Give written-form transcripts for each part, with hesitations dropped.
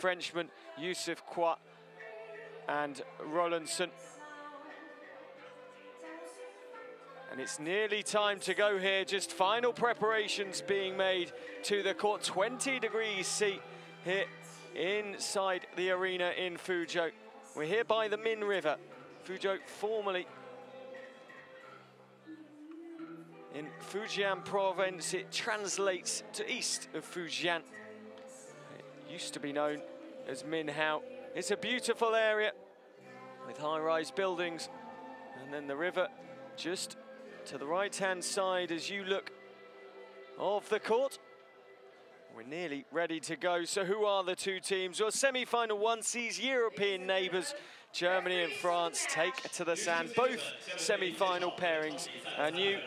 Frenchman Kour and Rowlandson. And it's nearly time to go here, just final preparations being made to the court. 20 degrees C here inside the arena in Fuzhou. We're here by the Min River. Fuzhou, formerly in Fujian province, it translates to east of Fujian. It used to be known as Minhao. It's a beautiful area with high-rise buildings, and then the river just to the right-hand side as you look of the court. We're nearly ready to go. So who are the two teams? Well, semi-final one sees European neighbours Germany and France take to the sand. Both semi-final pairings are new.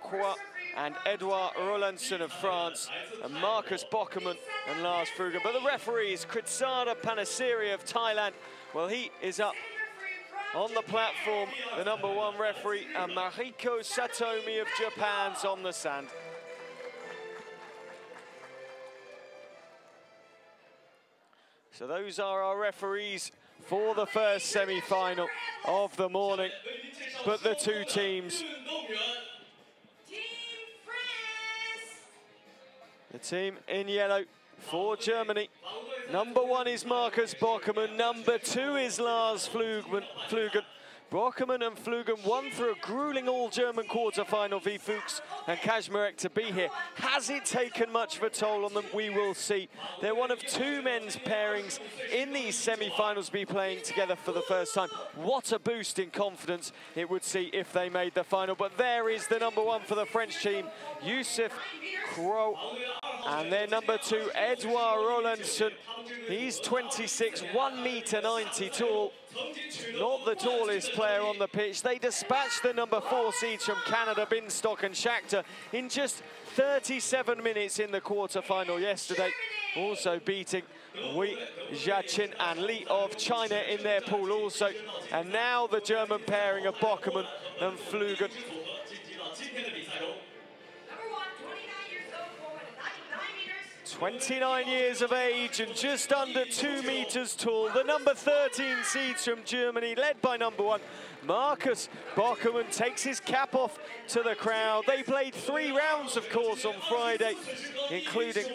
Kour and Edouard Rowlandson of France, and Marcus Böckermann and Lars Flüggen. But the referee is Kritsada Panasiri of Thailand. Well, he is up on the platform, the #1 referee, and Mariko Satomi of Japan's on the sand. So those are our referees for the first semi-final of the morning. But the two teams, the team in yellow for Germany, #1 is Marcus Böckermann, #2 is Lars Flüggen. Böckermann and Flüggen won through a grueling all-German quarter-final v Fuchs and Kaczmarek to be here. Has it taken much of a toll on them? We will see. They're one of two men's pairings in these semi-finals be playing together for the first time. What a boost in confidence it would see if they made the final. But there is the #1 for the French team, Kour, and their #2, Edouard Rowlandson. He's 26, 1.90 m tall. Not the tallest player on the pitch. They dispatched the #4 seeds from Canada, Binstock and Shakhtar in just 37 minutes in the quarter-final yesterday. Also beating Wei Jiaqin and Li of China in their pool also. And now the German pairing of Böckermann and Flüggen. 29 years of age and just under 2 meters tall. The #13 seeds from Germany, led by #1. Marcus Böckermann takes his cap off to the crowd. They played 3 rounds, of course, on Friday, including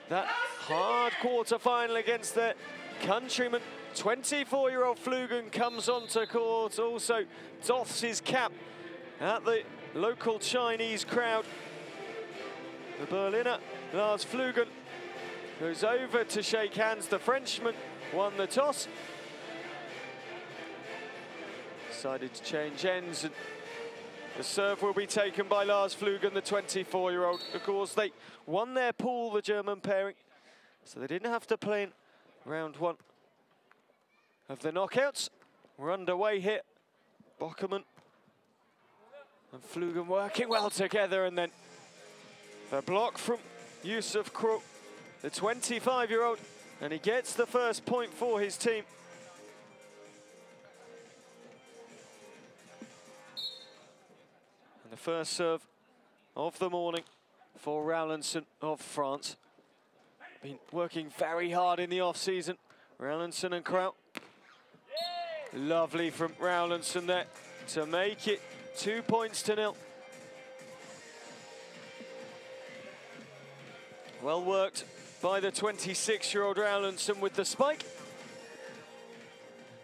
that hard quarter-final against their countryman. 24-year-old Flüggen comes onto court, also doffs his cap at the local Chinese crowd. The Berliner Lars Flüggen goes over to shake hands. The Frenchman won the toss. Decided to change ends, and the serve will be taken by Lars Flüggen, the 24-year-old. Of course, they won their pool, the German pairing, so they didn't have to play in round 1 of the knockouts. We're underway here. Böckermann and Flüggen working well together, and then the block from Kour, the 25-year-old, and he gets the first point for his team. And the first serve of the morning for Rowlandson of France. Been working very hard in the off-season. Rowlandson and Kour. Lovely from Rowlandson there to make it 2-0. Well worked by the 26-year-old Rowlandson with the spike.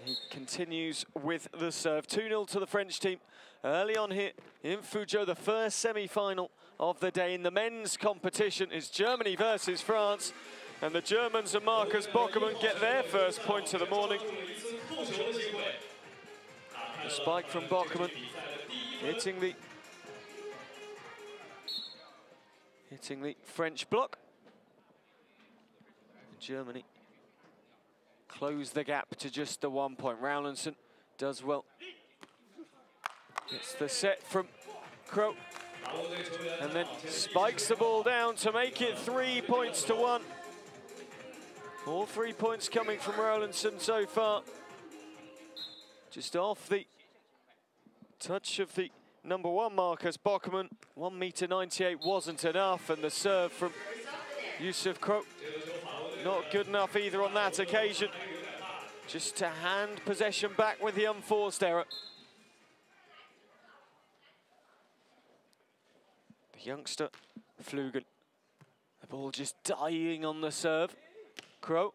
He continues with the serve. 2-0 to the French team. Early on here in Fuzhou, the first semi-final of the day in the men's competition is Germany versus France. And the Germans and Marcus Böckermann get their first point of the morning. The spike from Böckermann hitting the French block. Germany close the gap to just the 1 point. Rowlandson does well. It's the set from Kour, and then spikes the ball down to make it 3-1. All 3 points coming from Rowlandson so far. Just off the touch of the #1 Marcus Böckermann. 1.98 m wasn't enough, and the serve from Kour not good enough either on that occasion. Just to hand possession back with the unforced error. The youngster, Flüggen. The ball just dying on the serve. Kour.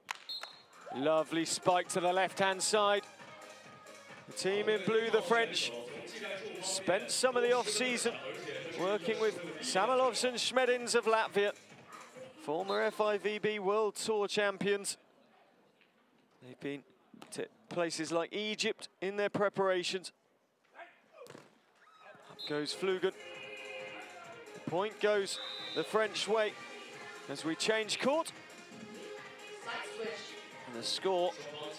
Lovely spike to the left-hand side. The team in blue, the French, spent some of the off-season working with Samolovs and Schmedins of Latvia, former FIVB World Tour champions. They've been to places like Egypt in their preparations. Up goes Flüggen. The point goes the French way as we change court. And the score,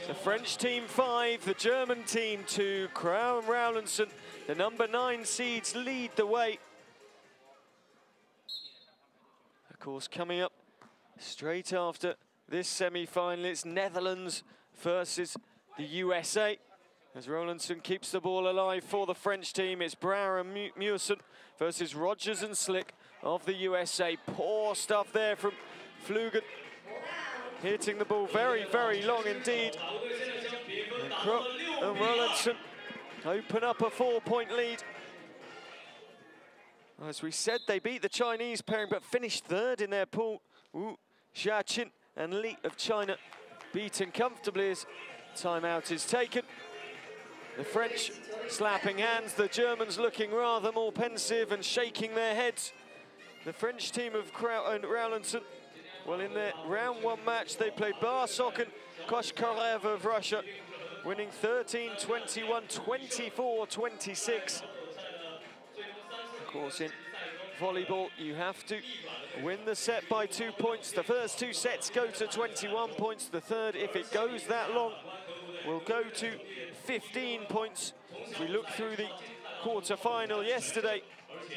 the French team 5, the German team 2. Kour and Rowlandson, the number 9 seeds, lead the way. Of course, coming up straight after this semi-final, it's Netherlands versus the USA. As Rowlandson keeps the ball alive for the French team, it's Brouwer and Mewson versus Rogers and Slick of the USA. Poor stuff there from Flüggen. Hitting the ball very, very long indeed. And Kour and Rowlandson open up a 4-point lead. As we said, they beat the Chinese pairing, but finished third in their pool. Wu Xiaqin and Li of China beaten comfortably as timeout is taken. The French slapping hands, the Germans looking rather more pensive and shaking their heads. The French team of Kour and Rowlandson, well, in their round 1 match, they played Barsok and Koshkarev of Russia, winning 13-21, 24-26. Of course, in volleyball, you have to win the set by 2 points. The first 2 sets go to 21 points. The third, if it goes that long, will go to 15 points. If we look through the quarter-final yesterday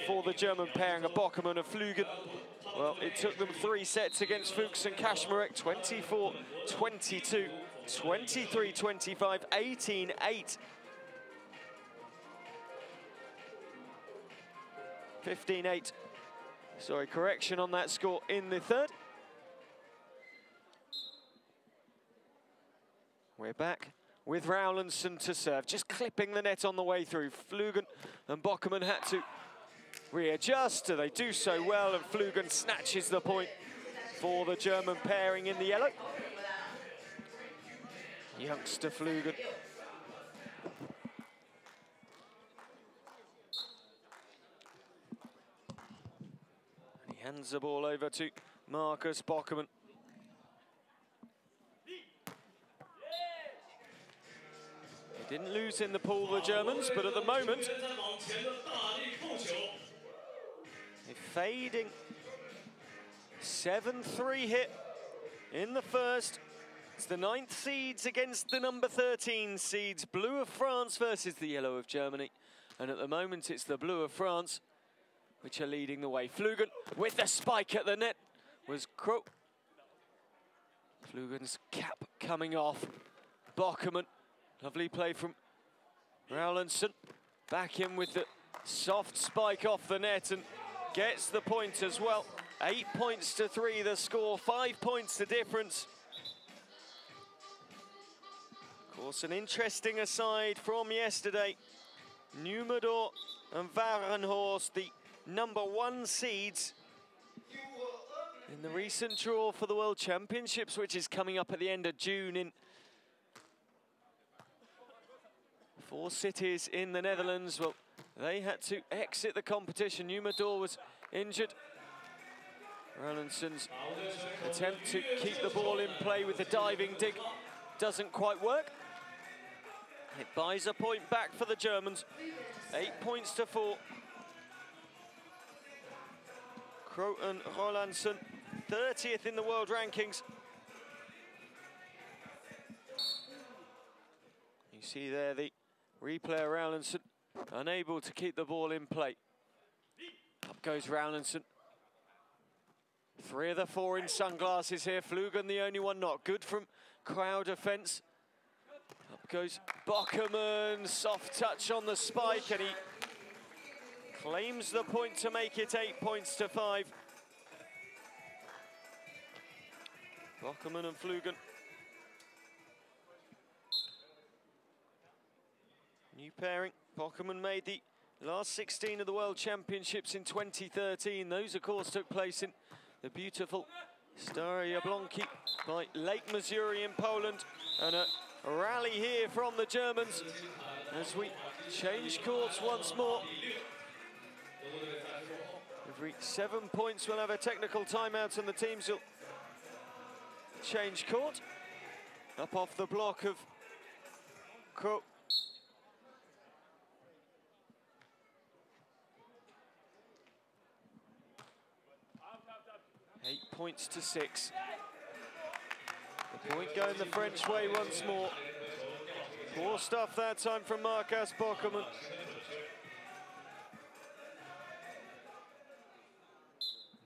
for the German pairing of Böckermann and Flüggen, well, it took them 3 sets against Fuchs and Kaczmarek, 24-22, 23-25, 18-8. 15-8. Sorry, correction on that score in the third. We're back with Rowlandson to serve, just clipping the net on the way through. Flüggen and Böckermann had to readjust. They do so well, and Flüggen snatches the point for the German pairing in the yellow. Youngster Flüggen. And he hands the ball over to Marcus Böckermann. They didn't lose in the pool, the Germans, but at the moment, a fading 7-3 hit in the first. It's the 9th seeds against the number 13 seeds. Blue of France versus the yellow of Germany. And at the moment, it's the blue of France which are leading the way. Flüggen with the spike at the net was Kour. Flüggen's cap coming off. Böckermann, lovely play from Rowlandson. Back in with the soft spike off the net and gets the point as well. 8 points to 3 the score, 5 points the difference. Of course, an interesting aside from yesterday. Numedor and Varenhorst, the number 1 seeds in the recent draw for the World Championships, which is coming up at the end of June in 4 cities in the Netherlands. Well, they had to exit the competition. Numedor was injured. Rowlandson's attempt to keep the ball in play with the diving dig doesn't quite work. It buys a point back for the Germans. 8 points to 4. Kour and Rowlandson, 30th in the world rankings. You see there the replay of Rowlandson, unable to keep the ball in play. Up goes Rowlandson. 3 of the 4 in sunglasses here. Flüggen the only one not. Good from crowd defence. Up goes Böckermann, soft touch on the spike, and he claims the point to make it 8 points to 5. Böckermann and Flüggen. New pairing. Böckermann made the last 16 of the World Championships in 2013. Those, of course, took place in the beautiful Stare Jablonki by Lake Missouri in Poland. And a rally here from the Germans as we change courts once more. Every 7 points we'll have a technical timeout and the teams will change court. Up off the block of Kour. 8 points to 6. The point going the French way once more. Poor stuff that time from Marcus Böckermann.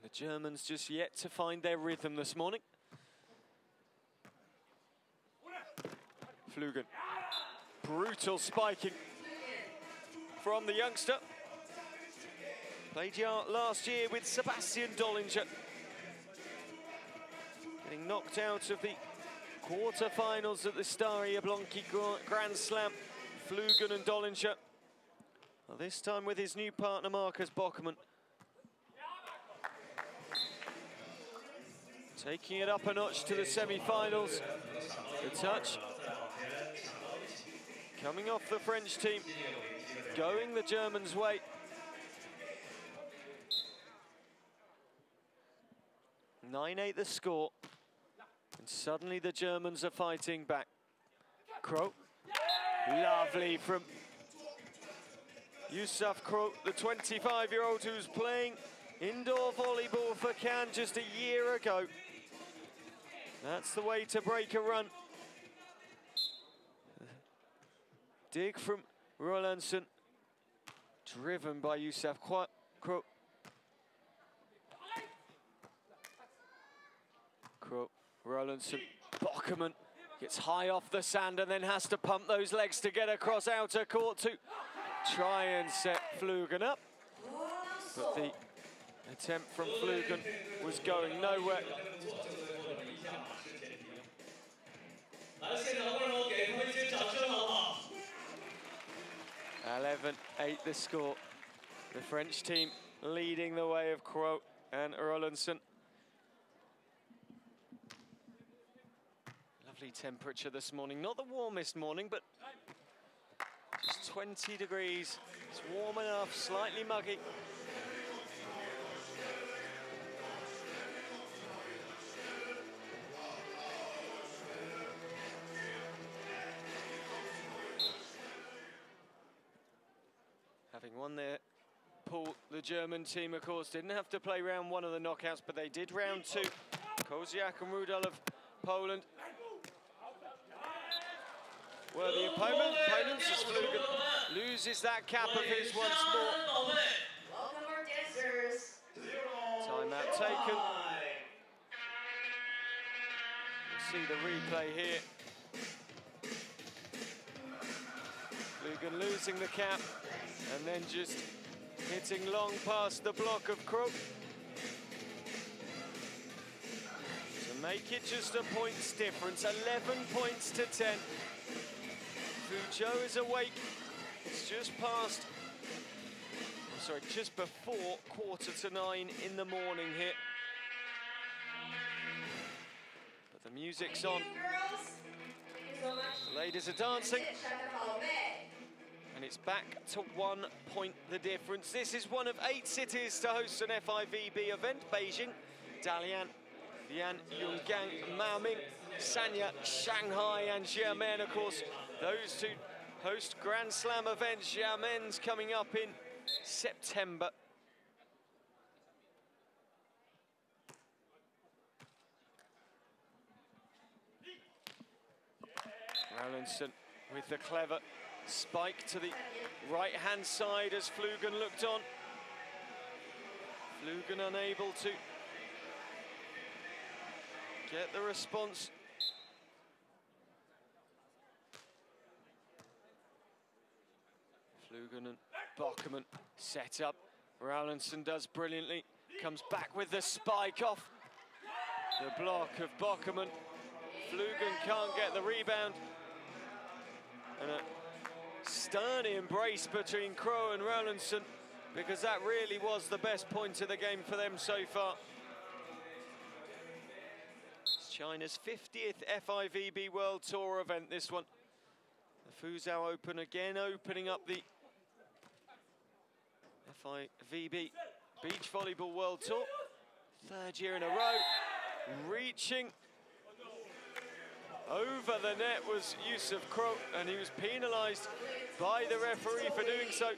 The Germans just yet to find their rhythm this morning. Flüggen. Brutal spiking from the youngster. Played last year with Sebastian Dollinger. Getting knocked out of the quarter-finals at the Stare Jablonki Grand Slam. Flüggen and Dollinger. Well, this time with his new partner, Marcus Böckermann. Taking it up a notch to the semi-finals. The touch. Coming off the French team. Going the Germans' way. (9-8) the score. And suddenly the Germans are fighting back. Kour. Lovely from Yusuf Kour, the 25-year-old who's playing indoor volleyball for Cannes just a year ago. That's the way to break a run. Dig from Rowlandson. Driven by Yusuf Kour. Kour, Rowlandson, Böckermann gets high off the sand and then has to pump those legs to get across outer court to try and set Flüggen up. But the attempt from Flüggen was going nowhere. 11-8 the score. The French team leading the way of Kour and Rowlandson. Lovely temperature this morning. Not the warmest morning, but just 20 degrees. It's warm enough, slightly muggy. Having won their pool, the German team, of course, didn't have to play round 1 of the knockouts, but they did round 2. Koziak and Rudel of Poland were the opponents as Flüggen loses that cap of his once more. Welcome our dancers. Timeout taken. We'll see the replay here. Flüggen losing the cap and then just hitting long past the block of Kour. To make it just a points difference, 11 points to 10. Fuzhou is awake. It's just past, just before 8:45 in the morning here. But the music's on. The ladies are dancing. And it's back to 1 point the difference. This is one of 8 cities to host an FIVB event. Beijing, Dalian, Yan, Yungang, Maoming, Sanya, Shanghai and Xiamen. Of course, those two host Grand Slam events. Xiamen's coming up in September. Rowlandson with the clever spike to the right-hand side as Flüggen looked on. Flüggen unable to get the response. Flüggen and Böckermann set up. Rowlandson does brilliantly. Comes back with the spike off the block of Böckermann. Flüggen can't get the rebound. And a stern embrace between Kour and Rowlandson, because that really was the best point of the game for them so far. It's China's 50th FIVB World Tour event, this one. The Fuzhou Open again opening up the FIVB Beach Volleyball World Tour. Third year in a row. Reaching over the net was Kour, and he was penalised by the referee for doing so.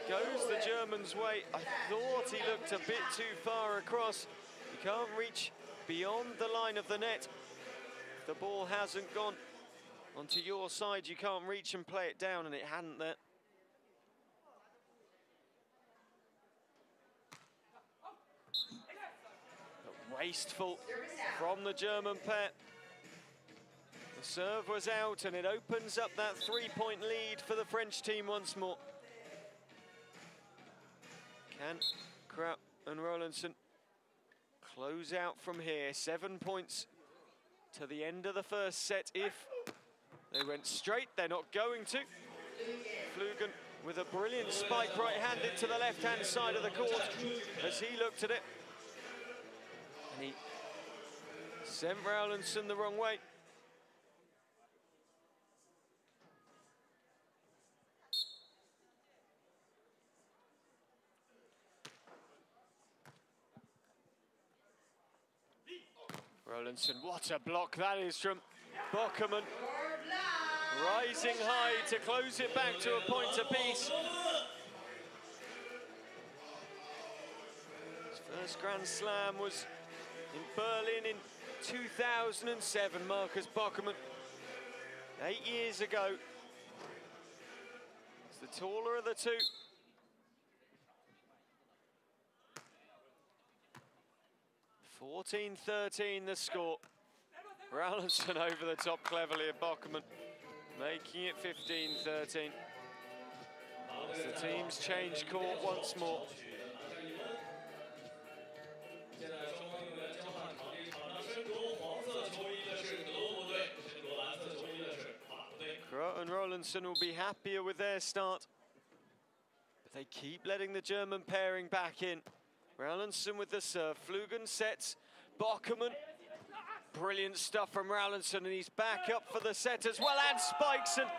Goes the German's way. I thought he looked a bit too far across. You can't reach beyond the line of the net. If the ball hasn't gone onto your side, you can't reach and play it down, and it hadn't there. But wasteful from the German pair. The serve was out, and it opens up that three-point lead for the French team once more. Can Kour and Rowlandson close out from here? 7 points to the end of the first set. If they went straight, they're not going to. Flüggen with a brilliant spike right-handed to the left-hand side of the court as he looked at it. And he sent Rowlandson the wrong way. Rowlandson, what a block that is from Böckermann. Rising high to close it back to a point apiece. His first Grand Slam was in Berlin in 2007, Marcus Böckermann. 8 years ago. He's the taller of the two. (14-13) the score. Rowlandson over the top cleverly at Böckermann, making it 15-13. As the teams change court once more. Kour and Rowlandson will be happier with their start, but they keep letting the German pairing back in. Rowlandson with the serve. Flüggen sets. Böckermann. Brilliant stuff from Rowlandson, and he's back up for the set as well, and spikes and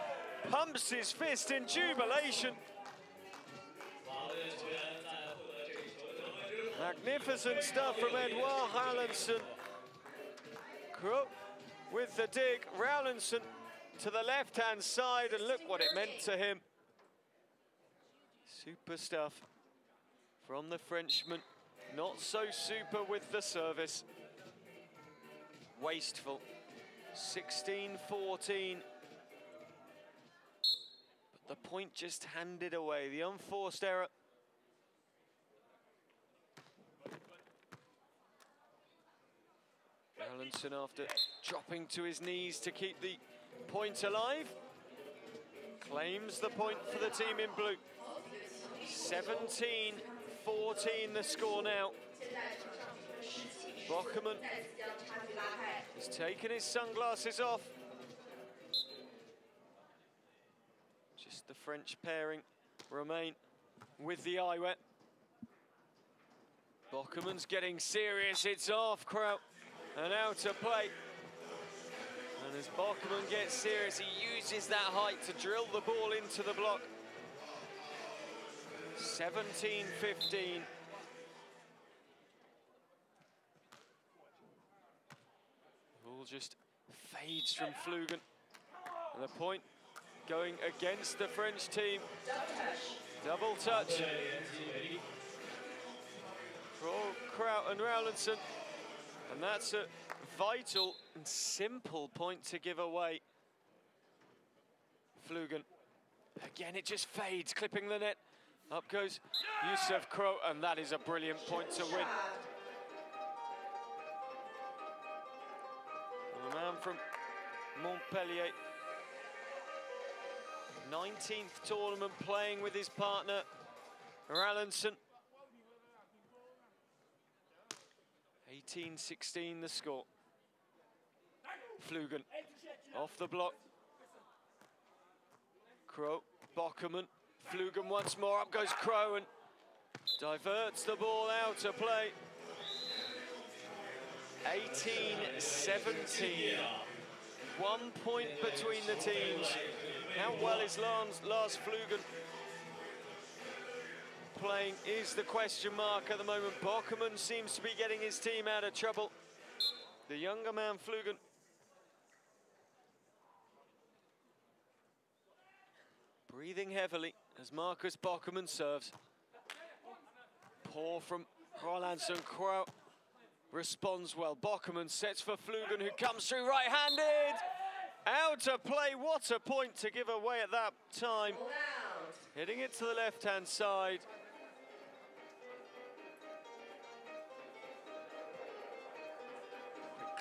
pumps his fist in jubilation. Magnificent stuff from Edouard Rowlandson. Kour with the dig. Rowlandson to the left-hand side, and look what it meant to him. Super stuff from the Frenchman. Not so super with the service. Wasteful. 16-14. But the point just handed away. The unforced error. Rowlandson, after dropping to his knees to keep the point alive, claims the point for the team in blue. 17-14 the score now. Böckermann has taken his sunglasses off. Just the French pairing remain with the eye wet. Böckermann's getting serious. It's off, Kour, and out to play. And as Böckermann gets serious, he uses that height to drill the ball into the block. 17-15. Ball just fades from Flüggen. And the point going against the French team. Double touch. Kour and Rowlandson. And that's a vital and simple point to give away. Flüggen. Again, it just fades, clipping the net. Up goes Kour, and that is a brilliant point to win. The man from Montpellier. 19th tournament playing with his partner, Rowlandson. 18-16 the score. Flüggen off the block. Kour, Böckermann, Flüggen once more, up goes Kour and diverts the ball out of play. 18-17. 1 point between the teams. How well is Lars Flüggen playing is the question mark at the moment. Böckermann seems to be getting his team out of trouble. The younger man, Flüggen, breathing heavily as Marcus Böckermann serves. Poor from Rowlandson. Kour responds well. Böckermann sets for Flüggen, who comes through right-handed. Out of play, what a point to give away at that time. Hitting it to the left-hand side.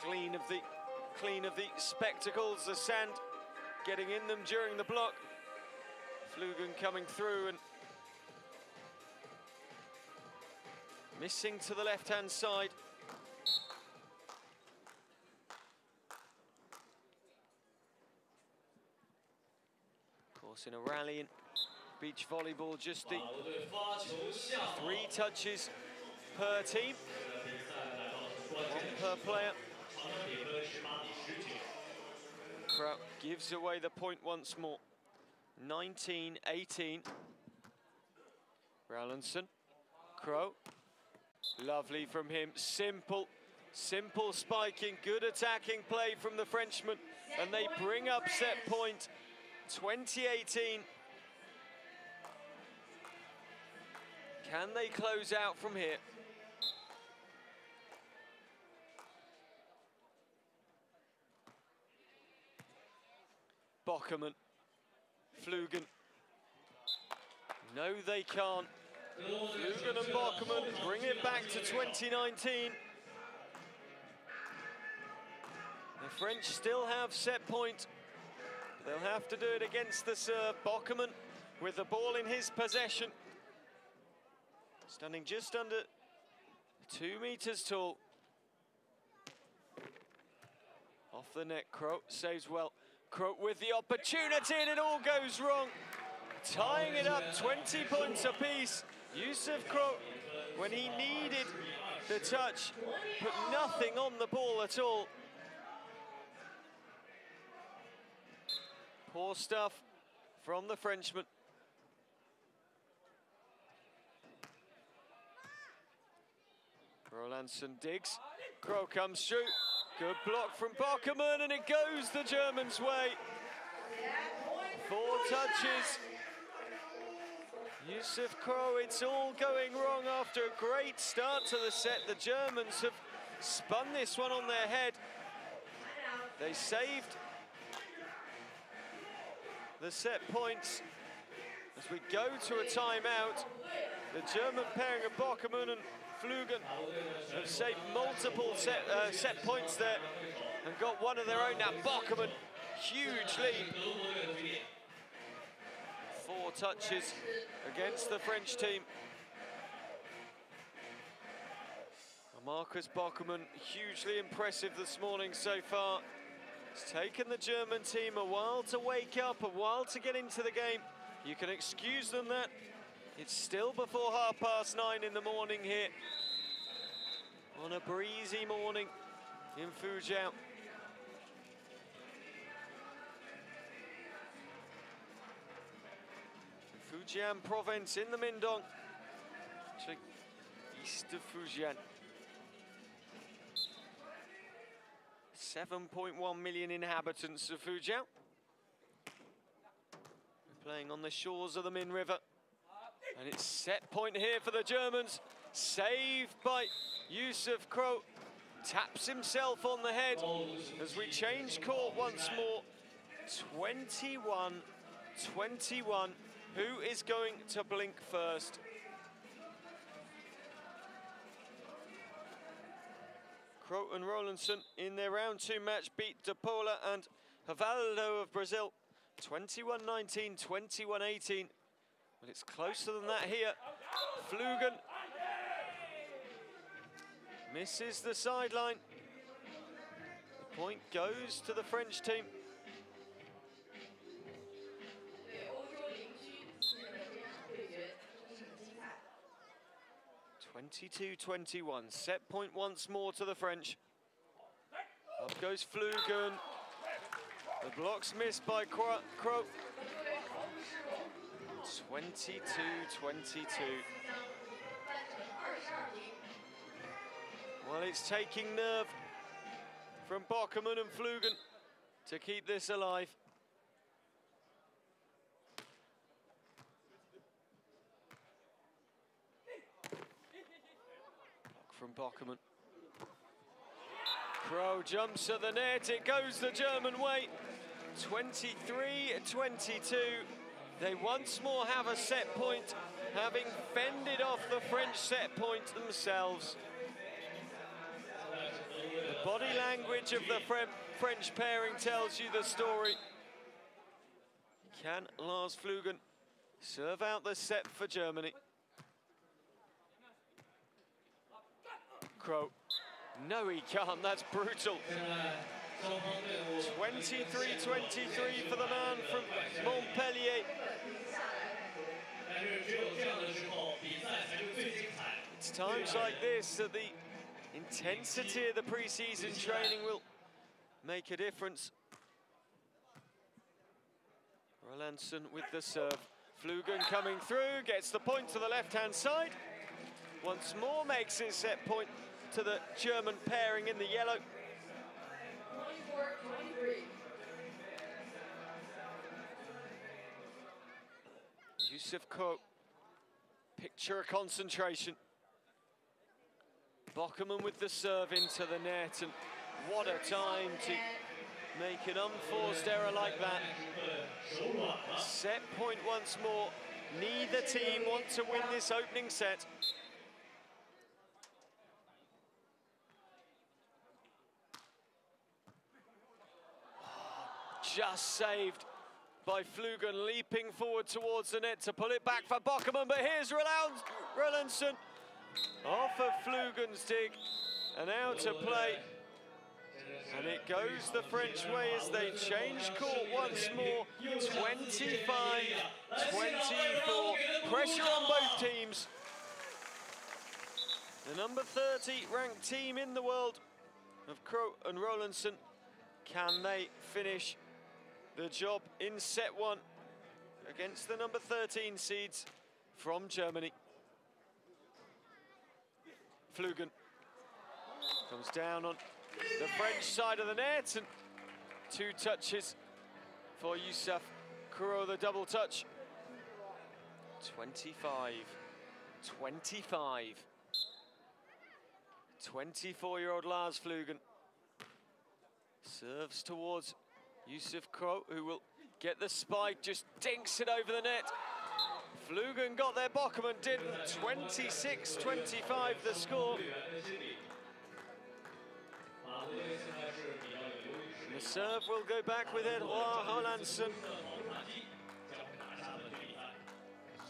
Clean of the spectacles, the sand getting in them during the block. Flüggen coming through and missing to the left-hand side. Of course, in a rally in beach volleyball, just the 3 touches per team, 1 per player. Kour gives away the point once more. 19-18. Rowlandson. Kour. Lovely from him. Simple spiking. Good attacking play from the Frenchman. And they bring up set point. 20-18. Can they close out from here? Böckermann, Flüggen. No, they can't. Flüggen and Böckermann bring it back to 2019. The French still have set point. They'll have to do it against the serve. Böckermann with the ball in his possession. Standing just under 2 meters tall. Off the net, Kour saves well. Kour with the opportunity and it all goes wrong. Tying it up, 20 points apiece. Kour, when he needed the touch, put nothing on the ball at all. Poor stuff from the Frenchman. Rowlandson digs. Kour comes through. Good block from Böckermann, and it goes the Germans' way. 4 touches. Kour, it's all going wrong after a great start to the set. The Germans have spun this one on their head. They saved the set points as we go to a timeout. The German pairing of Böckermann and Flüggen have saved multiple set points there and got one of their own now. Böckermann, huge lead. 4 touches against the French team. Marcus Böckermann, hugely impressive this morning so far. It's taken the German team a while to wake up, a while to get into the game. You can excuse them that. It's still before 9:30 in the morning here. On a breezy morning in Fuzhou. Fujian province in the Mindong, actually east of Fujian. 7.1 million inhabitants of Fuzhou. Playing on the shores of the Min River. And it's set point here for the Germans. Saved by Kour. Taps himself on the head as we change court once more. 21-21. Who is going to blink first? Kour and Rowlandson in their round 2 match beat De Paula and Rivaldo of Brazil. 21-19, 21-18. Well, it's closer than that here. Flüggen. Misses the sideline. The point goes to the French team. 22-21, set point once more to the French. Up goes Flüggen. The block's missed by Kour. 22-22. Well, it's taking nerve from Böckermann and Flüggen to keep this alive. From Böckermann. Kour jumps at the net, it goes the German way. 23-22. They once more have a set point, having fended off the French set point themselves. The body language of the French pairing tells you the story. Can Lars Flüggen serve out the set for Germany? Kour. No, he can't. That's brutal. 23-23 for the man from Montpellier. It's times like this that the intensity of the pre-season training will make a difference. Rowlandson with the serve. Flüggen coming through, gets the point to the left-hand side. Once more makes his set point to the German pairing in the yellow. 24-23. Kour, picture of concentration. Böckermann with the serve into the net, and what a time to make an unforced error like that. Set point once more. Neither team want to win this opening set. Just saved by Flüggen, leaping forward towards the net to pull it back for Böckermann, but here's Rowlandson off of Flüggen's dig and out to play. And it goes the French way as they change court once more. 25-24, pressure on both teams. The number 30 ranked team in the world of Kour and Rowlandson, can they finish the job in set one against the number 13 seeds from Germany? Flüggen comes down on the French side of the net, and two touches for Kour, the double touch. 25-25. 24-year-old Lars Flüggen serves towards Kour, who will get the spike, just dinks it over the net. Flüggen got there, Böckermann didn't. 26-25 the score. And the serve will go back with Rowlandson.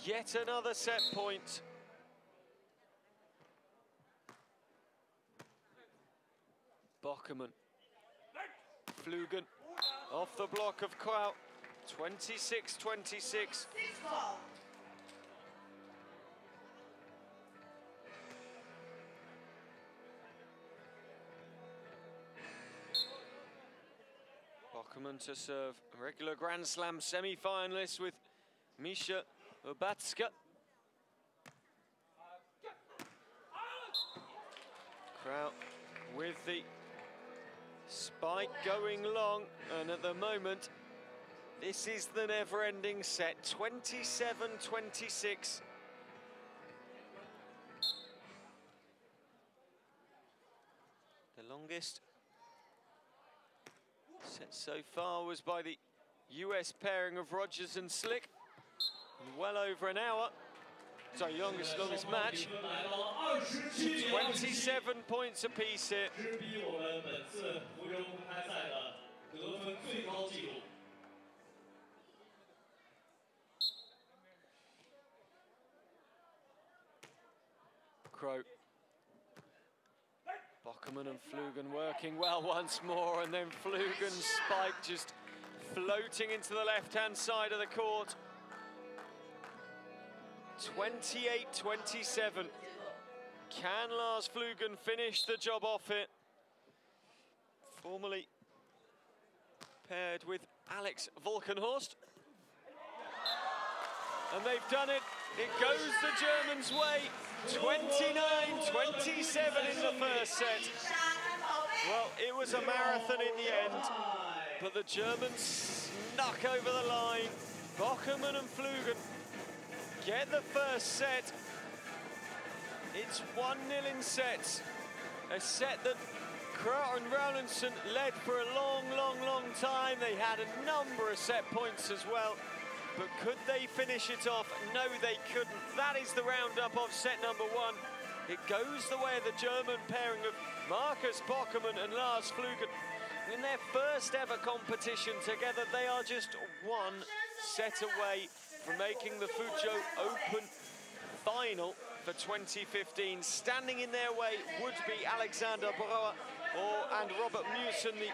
Yet another set point. Böckermann. Flüggen off the block of Kour. 26-26. Böckermann to serve. A regular Grand Slam semi-finalist with Misha Ubatska. Kour with the spike going long, and at the moment, this is the never-ending set. 27-26. The longest set so far was by the US pairing of Rogers and Slick, well over an hour. Sorry, longest match. 27 points apiece here. Kour Böckermann and Flüggen working well once more, and then Flüggen's spike just floating into the left-hand side of the court. 28-27. Can Lars Flüggen finish the job off it? Formerly paired with Alex Volkenhorst. And they've done it. It goes the Germans' way. 29-27 in the first set. Well, it was a marathon in the end, but the Germans snuck over the line. Böckermann and Flüggen get the first set. It's 1-0 in sets. A set that Kour and Rowlandson led for a long time. They had a number of set points as well. But could they finish it off? No, they couldn't. That is the roundup of set number one. It goes the way of the German pairing of Markus Böckermann and Lars Flüggen. In their first ever competition together, they are just one set away from making the Fuzhou Open final for 2015. Standing in their way would be Alexander Bauer and Robert Mewson, the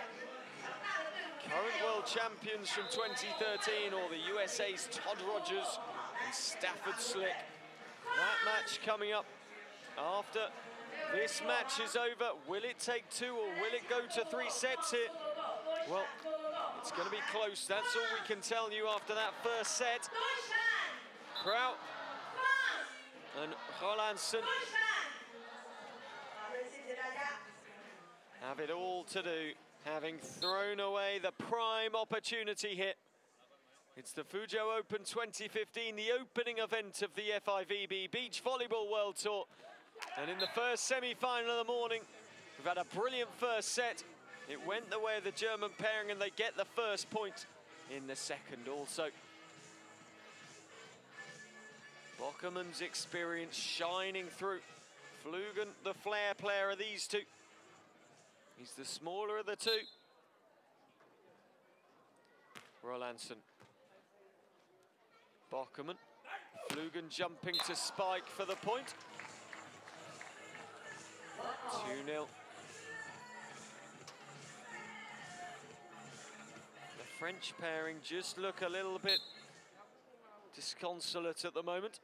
current world champions from 2013, or the USA's Todd Rogers and Stafford Slick. That match coming up after this match is over. Will it take two or will it go to 3 sets here? Well, it's going to be close. That's all we can tell you after that first set. Kour and Rowlandson have it all to do, having thrown away the prime opportunity here. It's the Fuzhou Open 2015, the opening event of the FIVB Beach Volleyball World Tour. And in the first semi-final of the morning, we've had a brilliant first set. It went the way of the German pairing, and they get the first point in the second also. Böckermann's experience shining through. Flüggen, the flair player of these two. He's the smaller of the two. Rowlandson. Böckermann. Flüggen jumping to spike for the point. 2-0. The French pairing just look a little bit disconsolate at the moment.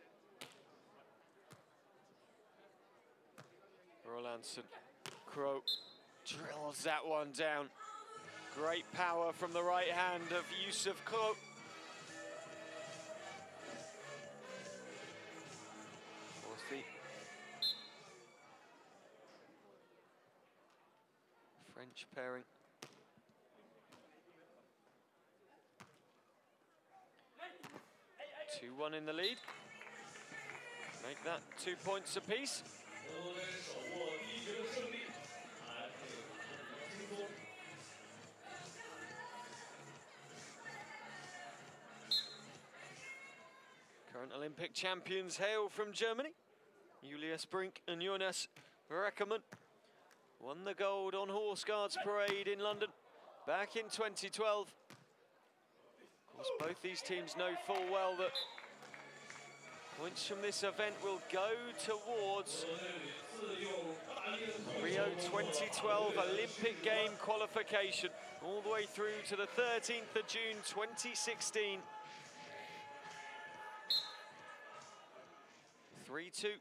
Rowlandson. Kour drills that one down. Great power from the right hand of Yusuf Kour. French pairing. Two 2-1 in the lead. Make that 2 points apiece. Current Olympic champions hail from Germany. Julius Brink and Jonas Böckermann won the gold on Horse Guards Parade in London back in 2012. Of course, both these teams know full well that points from this event will go towards Rio 2012 Olympic game qualification, all the way through to the 13th of June 2016. 3-2.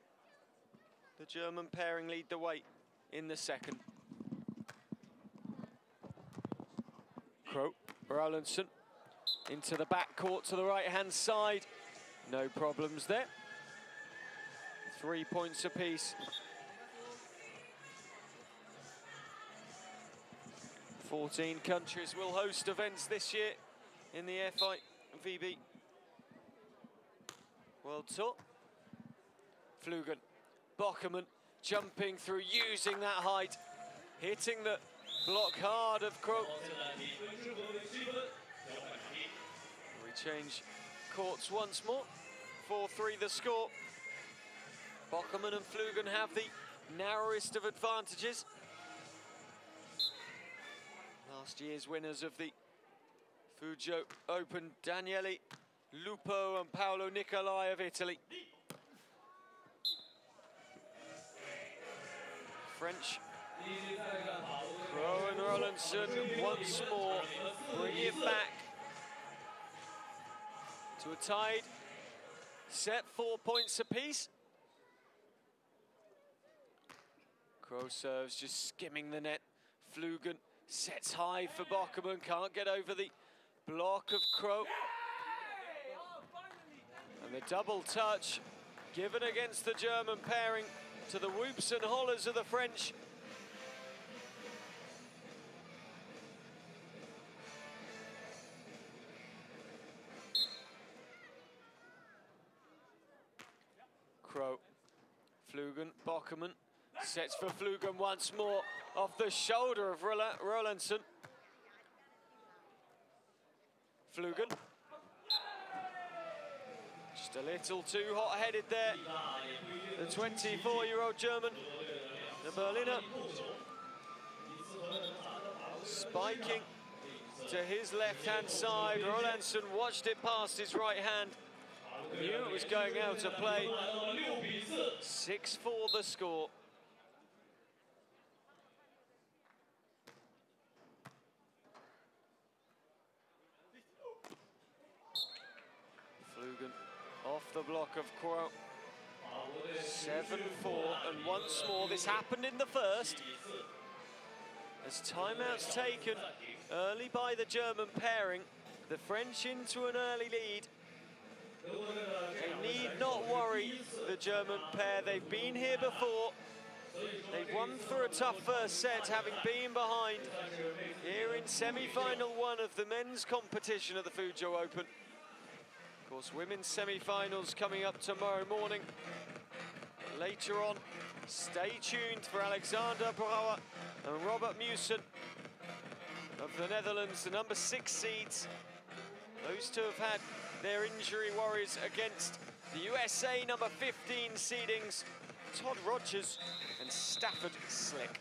The German pairing lead the way in the second. Kour, Rowlandson into the back court to the right-hand side. No problems there. 3 points apiece. 14 countries will host events this year in the FIVB World Tour. Flüggen, Böckermann jumping through, using that height, hitting the block hard of Kour. We change courts once more. 4-3 the score. Böckermann and Flüggen have the narrowest of advantages. Last year's winners of the Fuzhou Open, Daniele Lupo and Paolo Nicolai of Italy. French Kour and Rowlandson once more bring it back to a tied set, 4 points apiece. Kour serves, just skimming the net. Flüggen sets high for Böckermann, can't get over the block of Kour. And the double touch given against the German pairing to the whoops and hollers of the French. Kour, Flüggen, Böckermann sets for Flüggen once more off the shoulder of Rowlandson. Flüggen. Just a little too hot-headed there. The 24-year-old German, the Berliner, spiking to his left-hand side. Rowlandson watched it past his right hand, knew it was going out of play. 6-4 the score. Flüggen off the block of Kour. 7-4, and once more, this happened in the first. As timeouts taken early by the German pairing, the French into an early lead. They need not worry, the German pair. They've been here before. They've won through a tough first set, having been behind here in semi-final one of the men's competition at the Fuzhou Open. Of course, women's semi-finals coming up tomorrow morning. Later on, stay tuned for Alexander Brouwer and Robert Musen of the Netherlands, the number 6 seeds. Those two have had their injury worries against the USA number 15 seedings, Todd Rogers and Stafford Slick.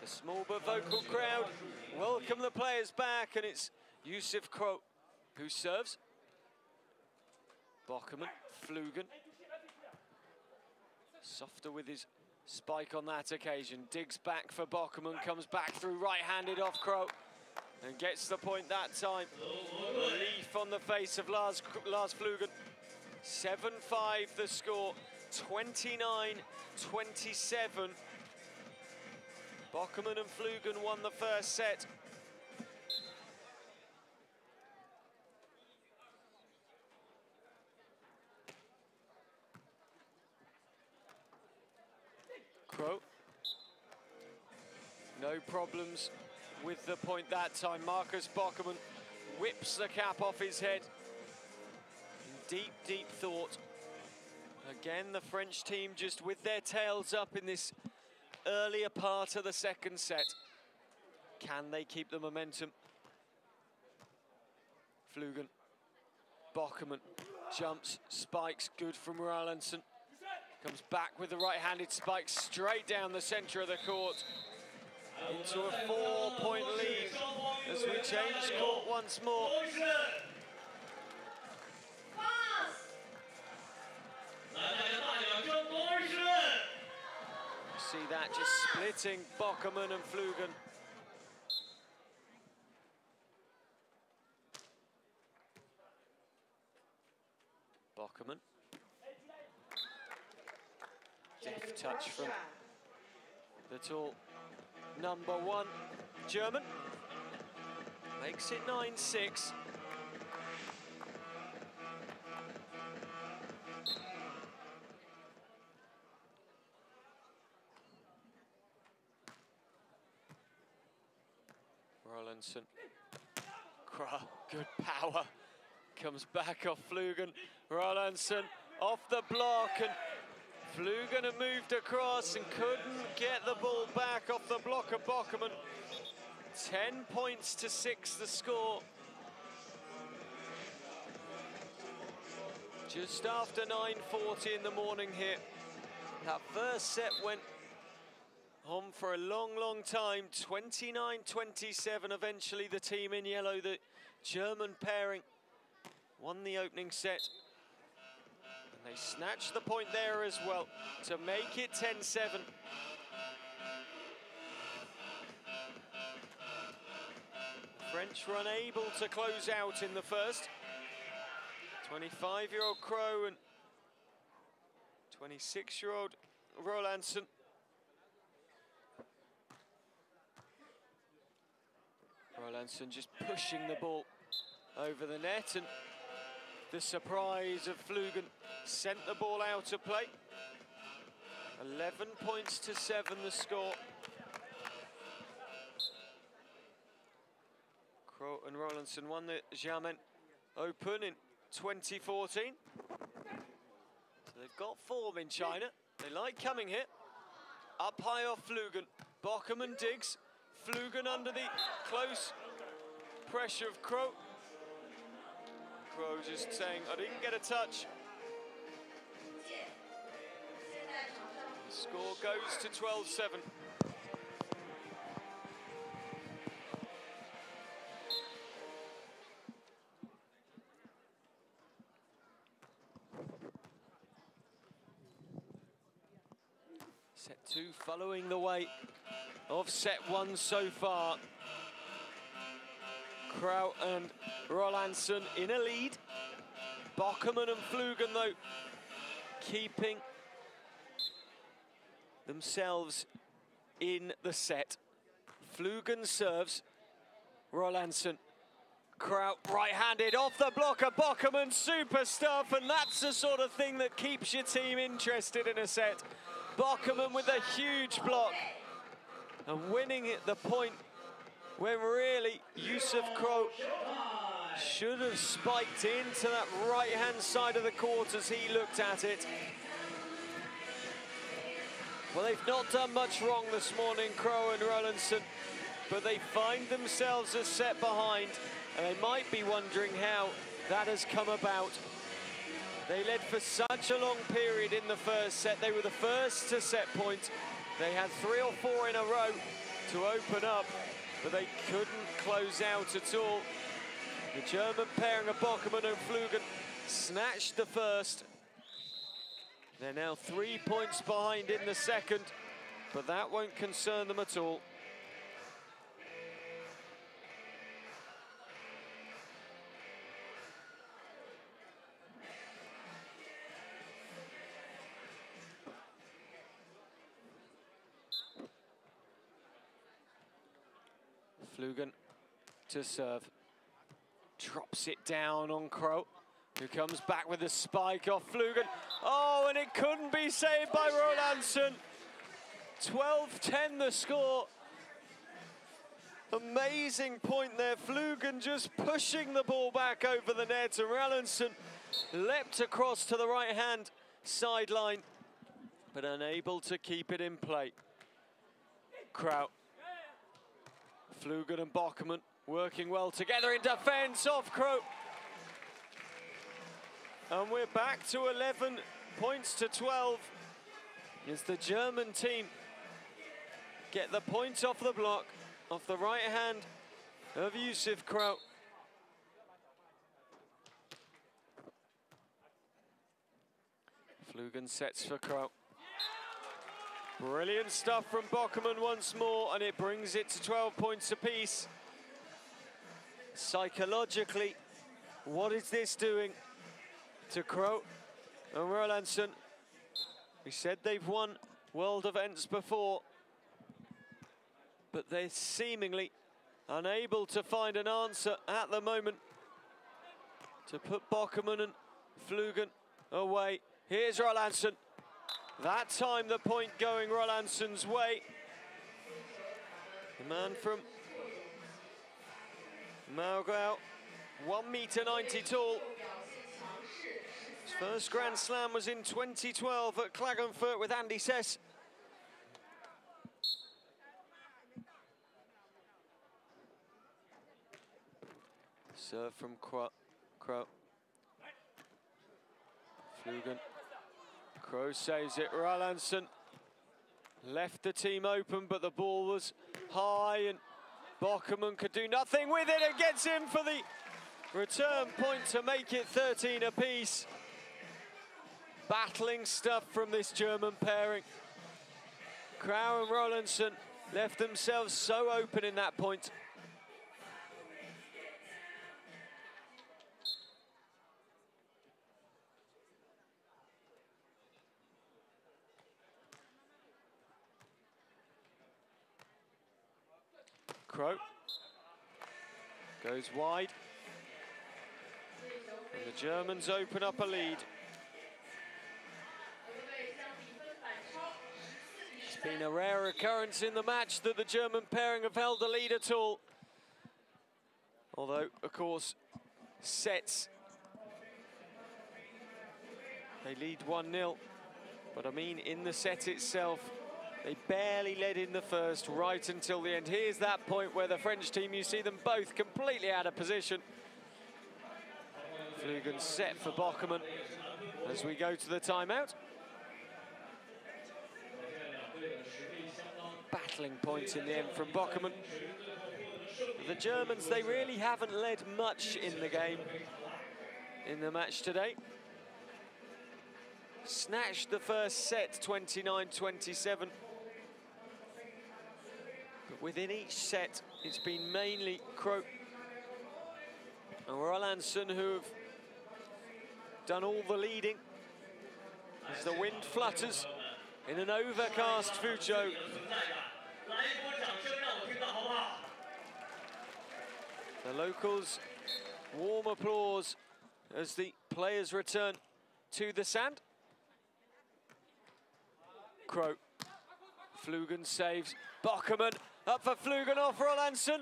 A small but vocal crowd welcome the players back, and it's Yusuf Kour who serves. Böckermann, Flüggen. Softer with his spike on that occasion. Digs back for Böckermann, comes back through right-handed off Kour, and gets the point that time. Relief on the face of Lars Flüggen. 7-5 the score, 29-27. Böckermann and Flüggen won the first set. Kour. No problems with the point that time. Marcus Böckermann whips the cap off his head. In deep, deep thought. Again, the French team just with their tails up in this earlier part of the second set. Can they keep the momentum? Flüggen. Böckermann jumps, spikes, good from Rowlandson. Comes back with the right-handed spike straight down the centre of the court. Into a 4-point lead as we change court once more. See that just splitting Böckermann and Flüggen. Böckermann. Deft touch from the tall number 1 German. Makes it 9-6. Rowlandson. Good power. Comes back off Flüggen. Rowlandson off the block, and Flüggen had moved across and couldn't get the ball back off the block of Böckermann. 10 points to 6 the score. Just after 9:40 in the morning here. That first set went on for a long, long time. 29-27, eventually the team in yellow, the German pairing, won the opening set. And they snatched the point there as well to make it 10-7. French were unable to close out in the first. 25-year-old Kour and 26-year-old Rowlandson. Rowlandson just pushing the ball over the net, and the surprise of Flüggen sent the ball out of play. 11 points to 7 the score. Kour and Rowlandson won the Xiamen Open in 2014. So they've got form in China. They like coming here. Up high off Flüggen. Böckermann digs. Flüggen under the close pressure of Kour. Kour just saying, I didn't get a touch. The score goes to 12-7. Set 2 following the way of set 1 so far. Kour and Rowlandson in a lead. Böckermann and Flüggen, though, keeping themselves in the set. Flüggen serves. Rowlandson. Kour right-handed off the blocker. Böckermann, super stuff, and that's the sort of thing that keeps your team interested in a set. Böckermann with a huge block and winning at the point when really Kour should have spiked into that right-hand side of the court as he looked at it. Well, they've not done much wrong this morning, Kour and Rowlandson, but they find themselves a set behind, and they might be wondering how that has come about. They led for such a long period in the first set. They were the first to set point. They had 3 or 4 in a row to open up, but they couldn't close out at all. The German pairing of Böckermann and Flüggen snatched the first. They're now 3 points behind in the second, but that won't concern them at all. Flüggen to serve. Drops it down on Kour, who comes back with a spike off Flüggen. Oh, and it couldn't be saved by Rowlandson. 12-10 the score. Amazing point there. Flüggen just pushing the ball back over the net, and Rowlandson leapt across to the right-hand sideline, but unable to keep it in play. Kour. Flüggen and Böckermann working well together in defense off Kour. And we're back to 11 points to 12 as the German team get the points off the block, off the right hand of Kour. Flüggen sets for Kour. Brilliant stuff from Böckermann once more, and it brings it to 12 points apiece. Psychologically, what is this doing to Kour and Rowlandson? We said they've won world events before, but they're seemingly unable to find an answer at the moment to put Böckermann and Flüggen away. Here's Rowlandson. That time the point going Rowlandson's way. The man from Maugao, 1.90 meter tall. His first Grand Slam was in 2012 at Klagenfurt with Andy Sess. Serve from Kour. Flüggen. Kour saves it. Rowlandson Left the team open, but the ball was high and Böckermann could do nothing with it and gets in for the return point to make it 13 apiece. Battling stuff from this German pairing. Kour and Rowlandson left themselves so open in that point. Kour goes wide. And the Germans open up a lead. It's been a rare occurrence in the match that the German pairing have held the lead at all. Although, of course, sets, they lead 1-0. But I mean, in the set itself, they barely led in the first, right until the end. Here's that point where the French team, you see them both completely out of position. Flüggen set for Böckermann as we go to the timeout. Battling points in the end from Böckermann. The Germans, they really haven't led much in the game, in the match today. Snatched the first set, 29-27. But within each set, it's been mainly Kour and Rowlandson who have done all the leading as the wind flutters in an overcast Fuzhou. The locals, warm applause as the players return to the sand. Kour, Flüggen saves, Böckermann up for Flüggen off Rowlandson.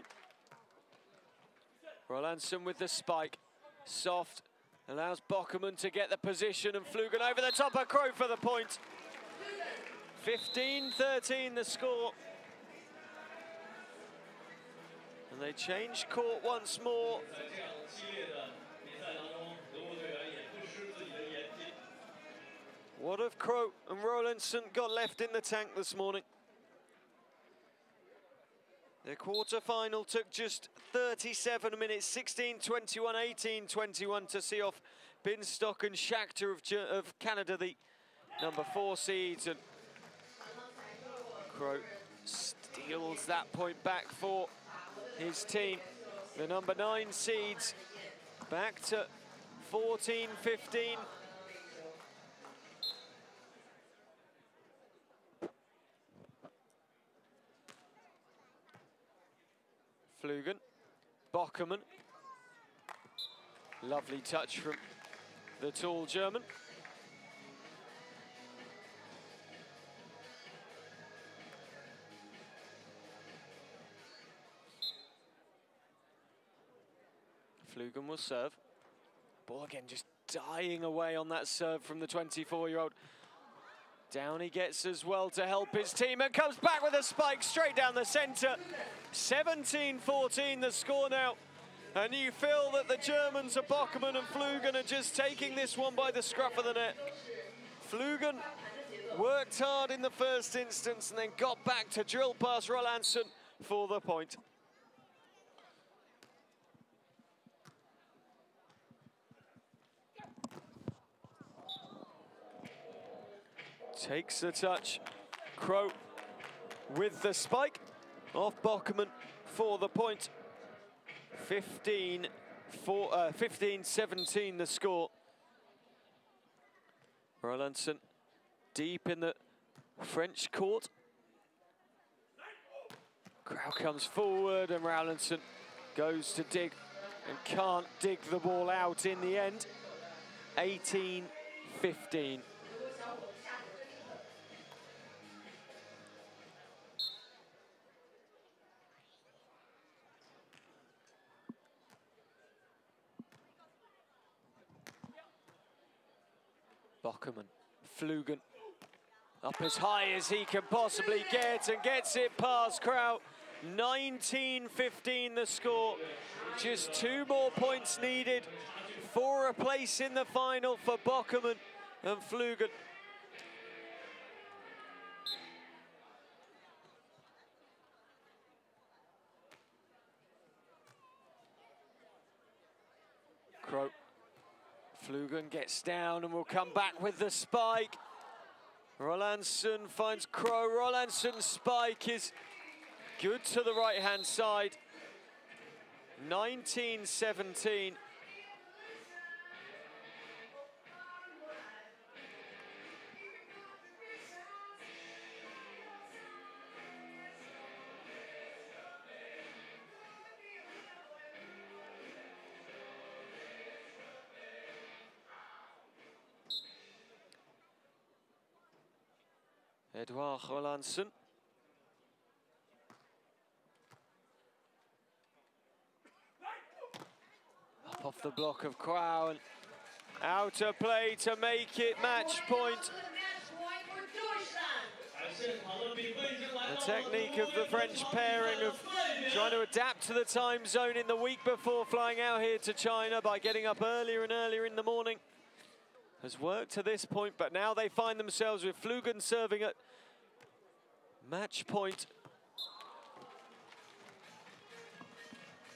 Rowlandson with the spike, soft, allows Böckermann to get the position and Flüggen over the top of Kour for the point. 15-13 the score. And they change court once more. What have Kour and Rowlandson got left in the tank this morning? Their quarter-final took just 37 minutes, 16-21, 18-21 to see off Binstock and Shakhtar of Canada, the number 4 seeds. And Kour steals that point back for his team. The number 9 seeds back to 14-15. Flüggen, Böckermann. Lovely touch from the tall German. Flüggen will serve. Ball again just dying away on that serve from the 24-year-old. Down he gets as well to help his team and comes back with a spike straight down the centre. 17-14 the score now. And you feel that the Germans are Böckermann and Flüggen are just taking this one by the scruff of the neck. Flüggen worked hard in the first instance and then got back to drill past Rowlandson for the point. Takes the touch. Kour with the spike off Böckermann for the point. 15-17 the score. Rowlandson deep in the French court. Kour comes forward and Rowlandson goes to dig and can't dig the ball out in the end. 18-15. Böckermann, Flüggen, up as high as he can possibly get and gets it past Kour. 19-15 the score. Just 2 more points needed for a place in the final for Böckermann and Flüggen. Kour. Flüggen gets down and will come back with the spike. Rowlandson finds Kour. Rowlandson's spike is good to the right-hand side. 19-17. Rowlandson. Up off the block of Kour and out of play to make it match point. The technique of the French pairing of trying to adapt to the time zone in the week before flying out here to China by getting up earlier and earlier in the morning has worked to this point, but now they find themselves with Flüggen serving at match point.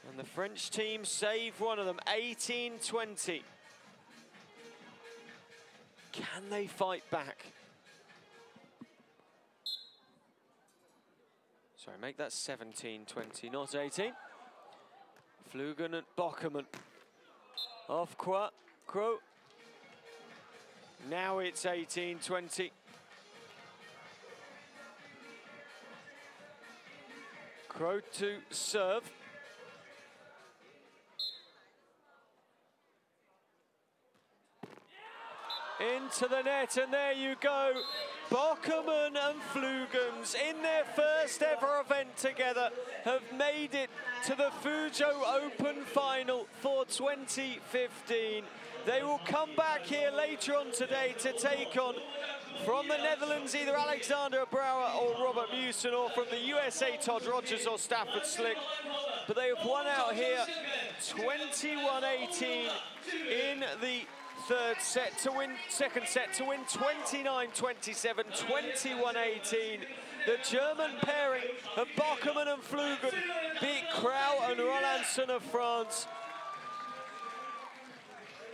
And the French team save one of them, 18-20. Can they fight back? Sorry, make that 17-20, not 18. Flüggen and Böckermann. Off Kour. Now it's 18-20. Kour to serve. Into the net, and there you go. Böckermann and Flüggen, in their first ever event together, have made it to the Fuzhou Open Final for 2015. They will come back here later on today to take on, from the Netherlands, either Alexander Brouwer or Robert Mewson, or from the USA, Todd Rogers or Stafford Slick. But they have won out here 21-18 in the second set to win 29-27, 21-18. The German pairing of Böckermann and Flüggen beat Kour and Rowlandson of France.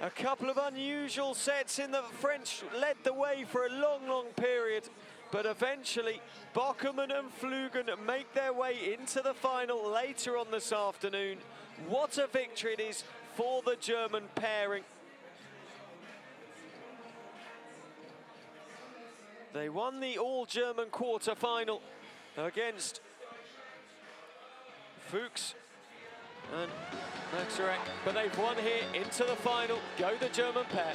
A couple of unusual sets in the French led the way for a long period, but eventually Böckermann and Flüggen make their way into the final later on this afternoon. What a victory it is for the German pairing. They won the all-German quarter-final against Fuchs and Maxerek, but they've won here into the final. Go the German pair.